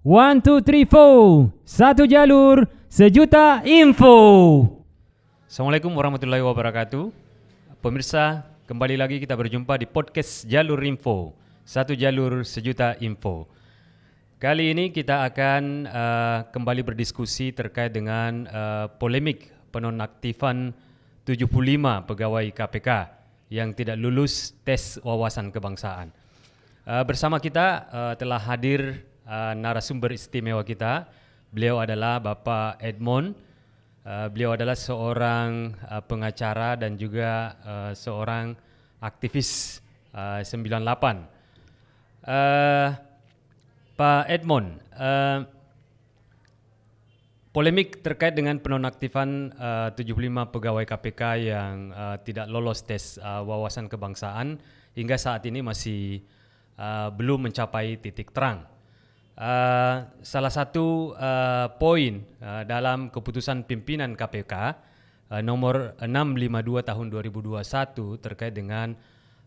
One, two, three, four. Satu jalur, sejuta info. Assalamualaikum warahmatullahi wabarakatuh. Pemirsa, kembali lagi kita berjumpa di podcast Jalur Info. Satu jalur, sejuta info. Kali ini kita akan kembali berdiskusi terkait dengan polemik penonaktifan 75 pegawai KPK yang tidak lulus tes wawasan kebangsaan. Bersama kita telah hadir narasumber istimewa kita. Beliau adalah Bapak Edmond. Beliau adalah seorang pengacara dan juga seorang aktivis 98. Pak Edmond, polemik terkait dengan penonaktifan 75 pegawai KPK yang tidak lolos tes wawasan kebangsaan hingga saat ini masih belum mencapai titik terang. Salah satu poin dalam keputusan pimpinan KPK nomor 652 tahun 2021 terkait dengan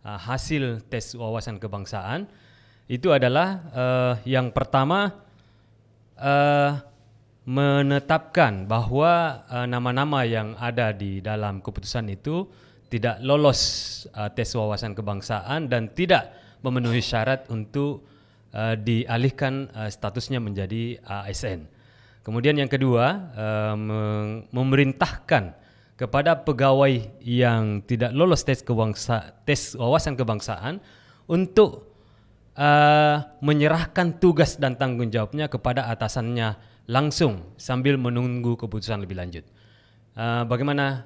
hasil tes wawasan kebangsaan itu adalah yang pertama menetapkan bahwa nama-nama yang ada di dalam keputusan itu tidak lolos tes wawasan kebangsaan dan tidak memenuhi syarat untuk dialihkan statusnya menjadi ASN. Kemudian yang kedua, memerintahkan kepada pegawai yang tidak lolos tes wawasan kebangsaan untuk menyerahkan tugas dan tanggung jawabnya kepada atasannya langsung sambil menunggu keputusan lebih lanjut. Bagaimana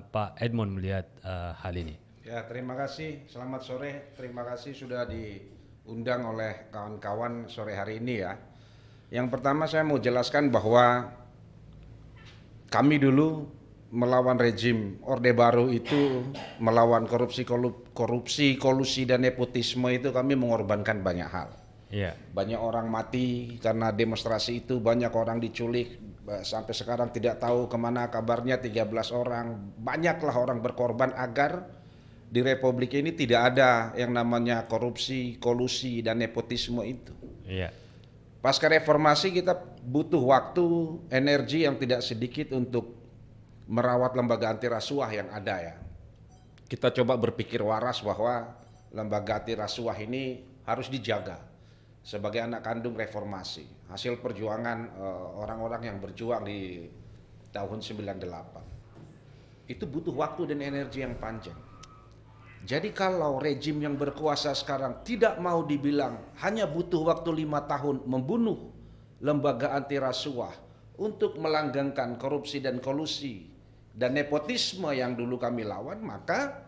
Pak Edmond melihat hal ini? Ya, terima kasih. Selamat sore. Terima kasih sudah diundang oleh kawan-kawan sore hari ini ya. Yang pertama saya mau jelaskan bahwa kami dulu melawan rejim Orde Baru itu, melawan korupsi, kolusi dan nepotisme itu kami mengorbankan banyak hal. Yeah. Banyak orang mati karena demonstrasi itu, banyak orang diculik, sampai sekarang tidak tahu kemana kabarnya 13 orang. Banyaklah orang berkorban agar di Republik ini tidak ada yang namanya korupsi, kolusi dan nepotisme itu. Yeah. Pasca reformasi kita butuh waktu, energi yang tidak sedikit untuk merawat lembaga anti rasuah yang ada ya. Kita coba berpikir waras bahwa lembaga anti rasuah ini harus dijaga sebagai anak kandung reformasi, hasil perjuangan orang-orang yang berjuang di tahun 98. Itu butuh waktu dan energi yang panjang. Jadi kalau rejim yang berkuasa sekarang tidak mau dibilang hanya butuh waktu 5 tahun membunuh lembaga anti rasuah untuk melanggengkan korupsi dan kolusi dan nepotisme yang dulu kami lawan, maka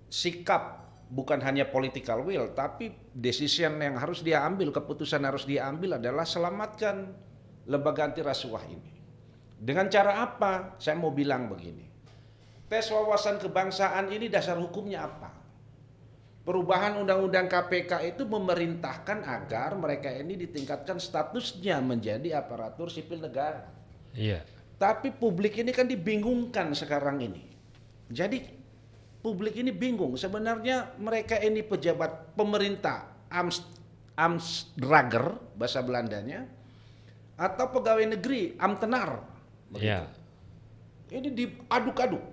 sikap bukan hanya political will, tapi decision yang harus dia ambil, keputusan harus dia ambil adalah selamatkan lembaga anti rasuah ini. Dengan cara apa? Saya mau bilang begini. Tes wawasan kebangsaan ini dasar hukumnya apa? Perubahan undang-undang KPK itu memerintahkan agar mereka ini ditingkatkan statusnya menjadi aparatur sipil negara. Iya. Tapi publik ini kan dibingungkan sekarang ini. Jadi publik ini bingung. Sebenarnya mereka ini pejabat pemerintah, Amtsdrager bahasa Belandanya, atau pegawai negeri, Ambtenaar. Iya. Ini diaduk-aduk.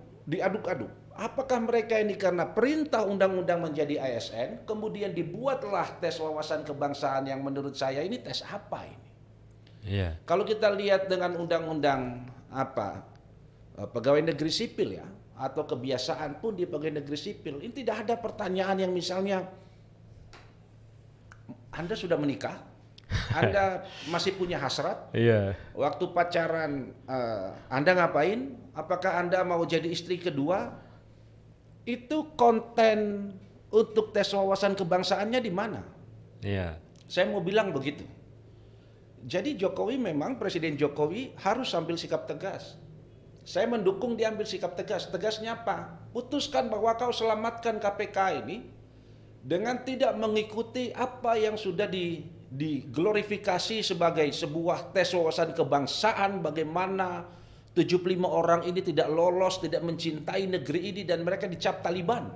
Apakah mereka ini karena perintah undang-undang menjadi ASN, kemudian dibuatlah tes wawasan kebangsaan yang menurut saya ini tes apa ini? Iya. Kalau kita lihat dengan undang-undang pegawai negeri sipil ya, atau kebiasaan pun di pegawai negeri sipil, ini tidak ada pertanyaan yang misalnya Anda sudah menikah, Anda masih punya hasrat, waktu pacaran Anda ngapain, apakah Anda mau jadi istri kedua, itu konten untuk tes wawasan kebangsaannya di mana? Iya. Saya mau bilang begitu. Jadi Jokowi memang Presiden Jokowi harus ambil sikap tegas. Saya mendukung dia ambil sikap tegas. Tegasnya apa? Putuskan bahwa kau selamatkan KPK ini dengan tidak mengikuti apa yang sudah diglorifikasi sebagai sebuah tes wawasan kebangsaan, bagaimana 75 orang ini tidak lolos, tidak mencintai negeri ini dan mereka dicap Taliban.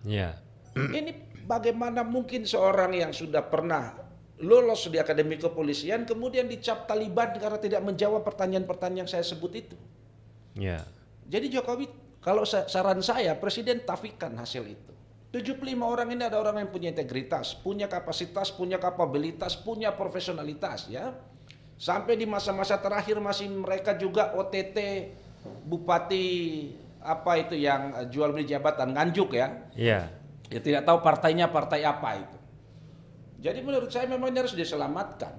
Iya. Ini bagaimana mungkin seorang yang sudah pernah lolos di Akademi Kepolisian, kemudian dicap Taliban karena tidak menjawab pertanyaan-pertanyaan yang saya sebut itu. Ya. Jadi Jokowi, kalau saran saya, Presiden tafikan hasil itu. 75 orang ini ada orang yang punya integritas, punya kapasitas, punya kapabilitas, punya profesionalitas ya. Sampai di masa-masa terakhir masih mereka juga OTT Bupati apa itu yang jual beli jabatan Nganjuk ya. Iya. Ya tidak tahu partainya partai apa itu. Jadi menurut saya memang ini harus diselamatkan.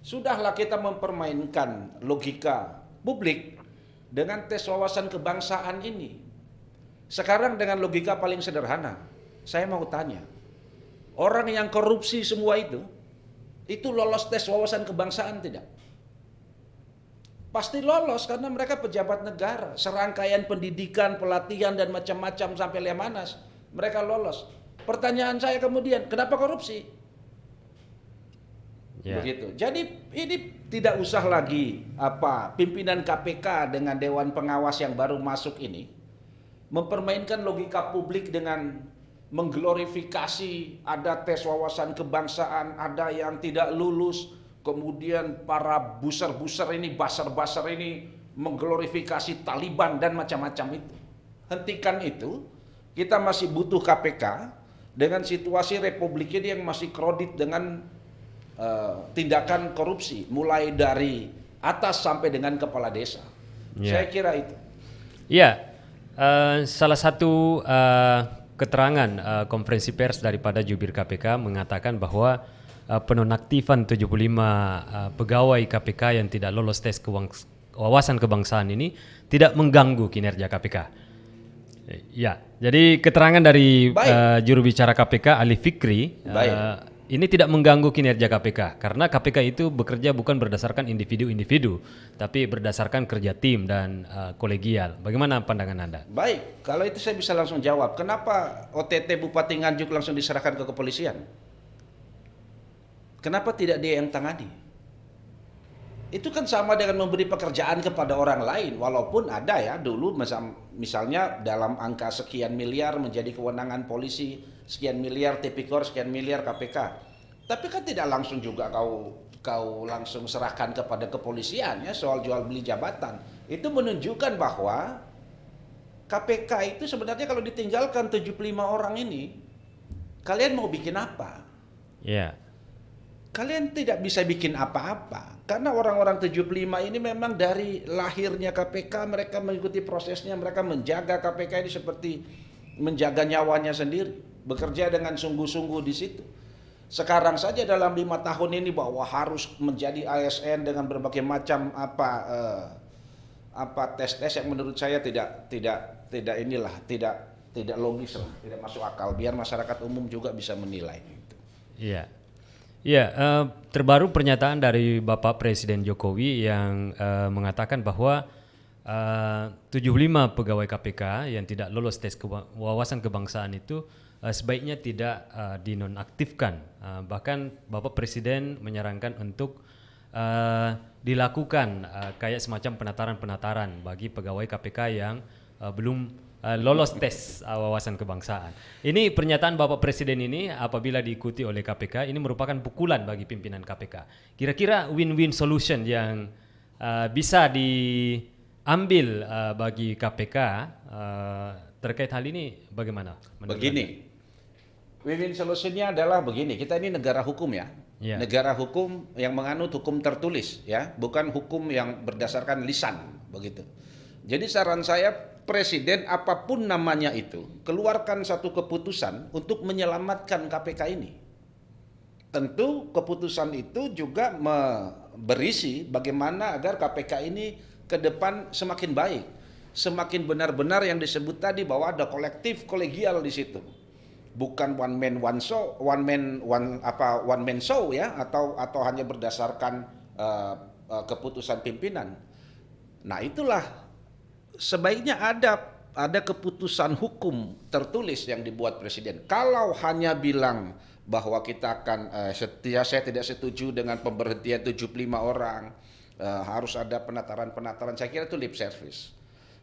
Sudahlah kita mempermainkan logika publik dengan tes wawasan kebangsaan ini. Sekarang dengan logika paling sederhana, saya mau tanya, orang yang korupsi semua itu lolos tes wawasan kebangsaan tidak? Pasti lolos karena mereka pejabat negara, serangkaian pendidikan, pelatihan dan macam-macam sampai Lemanas, mereka lolos. Pertanyaan saya kemudian, kenapa korupsi? Ya. Begitu. Jadi ini tidak usah lagi pimpinan KPK dengan Dewan Pengawas yang baru masuk ini mempermainkan logika publik dengan mengglorifikasi ada tes wawasan kebangsaan, ada yang tidak lulus, kemudian para buser-buser ini, basar-basar ini mengglorifikasi Taliban dan macam-macam itu. Hentikan itu, kita masih butuh KPK dengan situasi republik ini yang masih kredit dengan tindakan korupsi, mulai dari atas sampai dengan kepala desa. Ya. Saya kira itu. Iya, salah satu keterangan konferensi pers daripada jubir KPK mengatakan bahwa penonaktifan 75 pegawai KPK yang tidak lolos tes wawasan kebangsaan ini tidak mengganggu kinerja KPK. Ya, jadi keterangan dari juru bicara KPK Ali Fikri ini tidak mengganggu kinerja KPK karena KPK itu bekerja bukan berdasarkan individu-individu, tapi berdasarkan kerja tim dan kolegial. Bagaimana pandangan Anda? Baik, kalau itu saya bisa langsung jawab. Kenapa OTT Bupati Nganjuk langsung diserahkan ke kepolisian? Kenapa tidak dia yang tangani? Itu kan sama dengan memberi pekerjaan kepada orang lain, walaupun ada ya dulu misalnya dalam angka sekian miliar menjadi kewenangan polisi, sekian miliar Tipikor, sekian miliar KPK. Tapi kan tidak langsung juga kau langsung serahkan kepada kepolisian ya soal jual beli jabatan. Itu menunjukkan bahwa KPK itu sebenarnya kalau ditinggalkan 75 orang ini, kalian mau bikin apa? Ya. Kalian tidak bisa bikin apa-apa. Karena orang-orang 75 ini memang dari lahirnya KPK, mereka mengikuti prosesnya, mereka menjaga KPK ini seperti menjaga nyawanya sendiri. Bekerja dengan sungguh-sungguh di situ. Sekarang saja dalam 5 tahun ini bahwa harus menjadi ASN dengan berbagai macam tes-tes yang menurut saya tidak logis lah, tidak masuk akal. Biar masyarakat umum juga bisa menilai itu. Iya. Ya, terbaru pernyataan dari Bapak Presiden Jokowi yang mengatakan bahwa 75 pegawai KPK yang tidak lolos tes wawasan kebangsaan itu sebaiknya tidak dinonaktifkan. Bahkan Bapak Presiden menyarankan untuk dilakukan kayak semacam penataran-penataran bagi pegawai KPK yang belum lolos tes wawasan kebangsaan. Ini pernyataan Bapak Presiden ini apabila diikuti oleh KPK ini merupakan pukulan bagi pimpinan KPK. Kira-kira win-win solution yang bisa diambil bagi KPK terkait hal ini bagaimana? Begini, win-win solutionnya adalah begini. Kita ini negara hukum ya. Ya. Negara hukum yang menganut hukum tertulis ya, bukan hukum yang berdasarkan lisan begitu. Jadi saran saya Presiden apapun namanya itu keluarkan satu keputusan untuk menyelamatkan KPK ini. Tentu keputusan itu juga berisi bagaimana agar KPK ini ke depan semakin baik, semakin benar-benar yang disebut tadi bahwa ada kolektif kolegial di situ. Bukan one man show ya atau hanya berdasarkan keputusan pimpinan. Nah, itulah sebaiknya ada keputusan hukum tertulis yang dibuat Presiden. Kalau hanya bilang bahwa kita akan saya tidak setuju dengan pemberhentian 75 orang, harus ada penataran-penataran, saya kira itu lip service.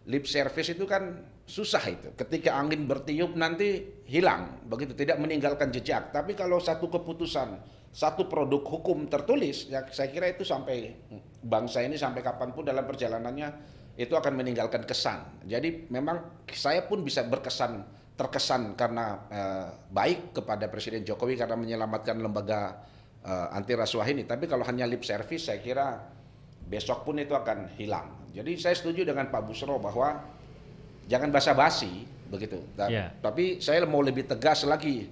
Lip service itu kan susah itu. Ketika angin bertiup nanti hilang, begitu tidak meninggalkan jejak. Tapi kalau satu keputusan satu produk hukum tertulis, ya saya kira itu sampai bangsa ini sampai kapanpun dalam perjalanannya itu akan meninggalkan kesan. Jadi memang saya pun bisa terkesan karena baik kepada Presiden Jokowi karena menyelamatkan lembaga anti rasuah ini. Tapi kalau hanya lip service, saya kira besok pun itu akan hilang. Jadi saya setuju dengan Pak Buschro bahwa jangan basa-basi begitu. Tapi saya mau lebih tegas lagi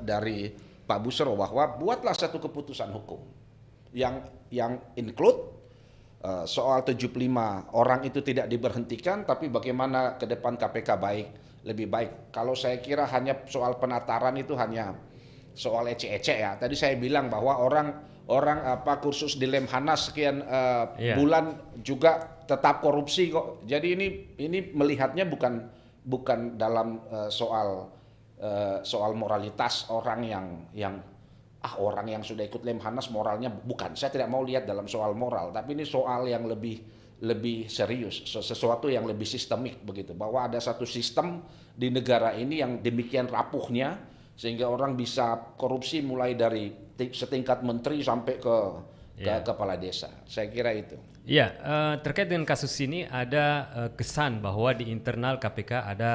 dari Pak Buschro bahwa buatlah satu keputusan hukum yang include soal 75 orang itu tidak diberhentikan, tapi bagaimana ke depan KPK lebih baik. Kalau saya kira hanya soal penataran itu hanya soal ece-ece ya. Tadi saya bilang bahwa orang kursus di Lemhanas sekian bulan juga tetap korupsi kok. Jadi ini melihatnya bukan dalam soal moralitas orang yang orang yang sudah ikut Lemhanas moralnya bukan. Saya tidak mau lihat dalam soal moral, tapi ini soal yang lebih serius, sesuatu yang lebih sistemik begitu. Bahwa ada satu sistem di negara ini yang demikian rapuhnya sehingga orang bisa korupsi mulai dari setingkat menteri sampai ke kepala desa. Saya kira itu. Iya, terkait dengan kasus ini ada kesan bahwa di internal KPK ada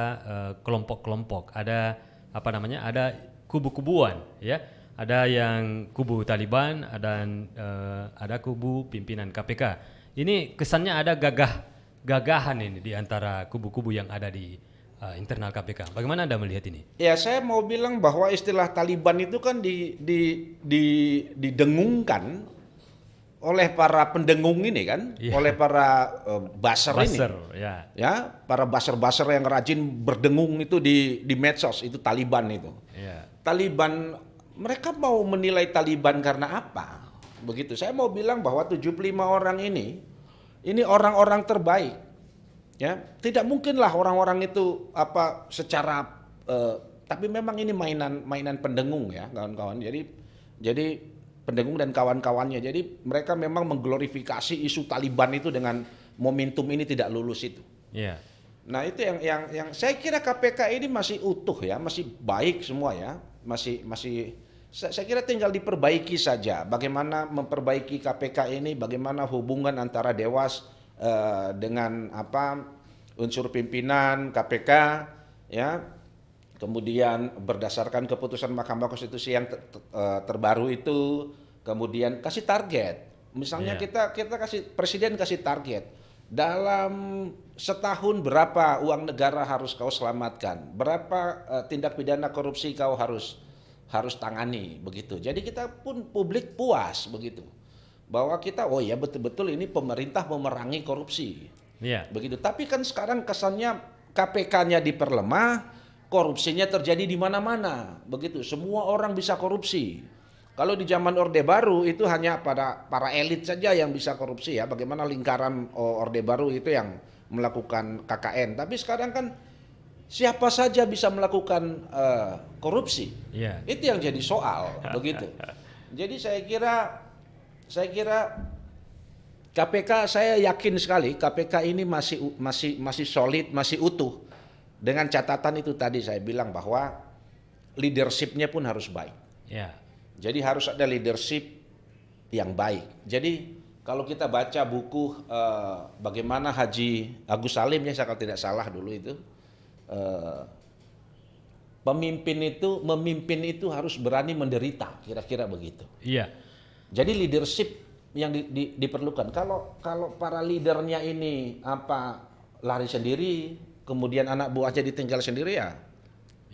kelompok-kelompok, ada ada kubu-kubuan, ya. Ada yang kubu Taliban, ada kubu pimpinan KPK. Ini kesannya ada gagahan ini di antara kubu-kubu yang ada di internal KPK. Bagaimana Anda melihat ini? Ya, saya mau bilang bahwa istilah Taliban itu kan didengungkan oleh para pendengung ini kan, oleh para buzzer ini. Ya, para buzzer-buzzer yang rajin berdengung itu di medsos, itu Taliban itu. Taliban, mereka mau menilai Taliban karena apa? Begitu. Saya mau bilang bahwa 75 orang ini orang-orang terbaik. Ya, tidak mungkinlah orang-orang itu secara tapi memang ini mainan pendengung ya, kawan-kawan. Jadi pendengung dan kawan-kawannya. Jadi mereka memang mengglorifikasi isu Taliban itu dengan momentum ini tidak lulus itu. Nah, itu yang saya kira KPK ini masih utuh ya, masih baik semua ya. Masih saya kira tinggal diperbaiki saja. Bagaimana memperbaiki KPK ini, bagaimana hubungan antara Dewas dengan unsur pimpinan KPK ya. Kemudian berdasarkan keputusan Mahkamah Konstitusi yang terbaru itu, kemudian kasih target. Misalnya kita Presiden kasih target. Dalam setahun berapa uang negara harus kau selamatkan? Berapa tindak pidana korupsi kau harus tangani begitu. Jadi kita pun publik puas begitu. Bahwa kita betul-betul ini pemerintah memerangi korupsi. Begitu. Tapi kan sekarang kesannya KPK-nya diperlemah, korupsinya terjadi di mana-mana. Begitu. Semua orang bisa korupsi. Kalau di zaman Orde Baru itu hanya para elit saja yang bisa korupsi ya. Bagaimana lingkaran Orde Baru itu yang melakukan KKN. Tapi sekarang kan siapa saja bisa melakukan korupsi. Itu yang jadi soal begitu. Jadi saya kira KPK, saya yakin sekali KPK ini masih solid, masih utuh. Dengan catatan itu tadi saya bilang bahwa leadership-nya pun harus baik. Jadi harus ada leadership yang baik. Jadi kalau kita baca buku bagaimana Haji Agus Salim ya, saya kalau tidak salah dulu itu, memimpin itu harus berani menderita, kira-kira begitu. Jadi leadership yang diperlukan. Kalau para leadernya ini lari sendiri, kemudian anak buahnya ditinggal sendiri ya.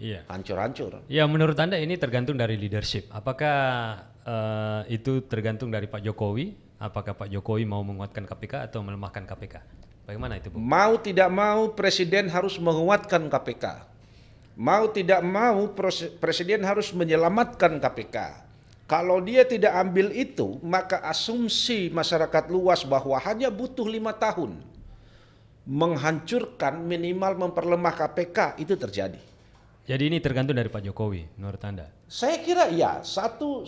Hancur-hancur. Ya, menurut Anda ini tergantung dari leadership. Apakah itu tergantung dari Pak Jokowi? Apakah Pak Jokowi mau menguatkan KPK atau melemahkan KPK? Bagaimana itu, Bu? Mau tidak mau Presiden harus menguatkan KPK. Mau tidak mau Presiden harus menyelamatkan KPK. Kalau dia tidak ambil itu, maka asumsi masyarakat luas bahwa hanya butuh 5 tahun menghancurkan, minimal memperlemah KPK, itu terjadi. Jadi ini tergantung dari Pak Jokowi menurut Anda? Saya kira ya, satu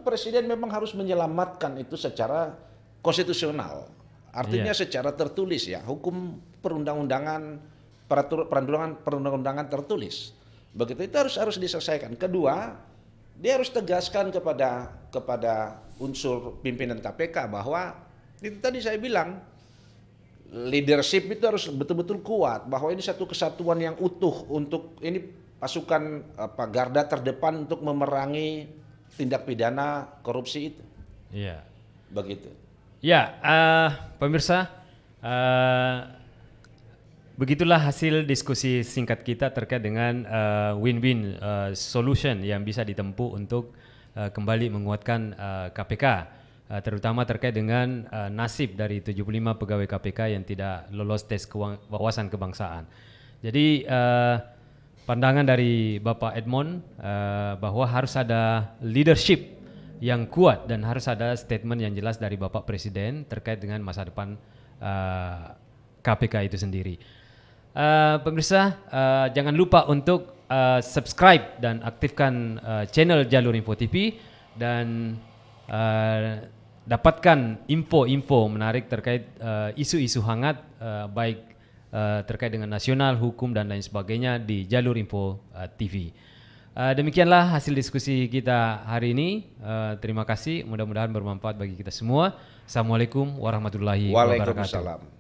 presiden memang harus menyelamatkan itu secara konstitusional. Artinya secara tertulis ya, hukum perundang-undangan, peraturan perundang-undangan tertulis. Begitu itu harus diselesaikan. Kedua, dia harus tegaskan kepada unsur pimpinan KPK bahwa itu tadi saya bilang leadership itu harus betul-betul kuat, bahwa ini satu kesatuan yang utuh untuk ini pasukan garda terdepan untuk memerangi tindak pidana korupsi itu. Iya. Begitu. Ya, pemirsa, begitulah hasil diskusi singkat kita terkait dengan win-win solution yang bisa ditempuh untuk kembali menguatkan KPK, terutama terkait dengan nasib dari 75 pegawai KPK yang tidak lolos tes wawasan kebangsaan. Jadi pandangan dari Bapak Edmond bahwa harus ada leadership yang kuat dan harus ada statement yang jelas dari Bapak Presiden terkait dengan masa depan KPK itu sendiri. Pemirsa, jangan lupa untuk subscribe dan aktifkan channel Jalur Info TV dan dapatkan info-info menarik terkait isu-isu hangat baik terkait dengan nasional, hukum dan lain sebagainya di Jalur Info TV. Demikianlah hasil diskusi kita hari ini. Terima kasih, mudah-mudahan bermanfaat bagi kita semua. Assalamualaikum warahmatullahi wabarakatuh. Waalaikumsalam.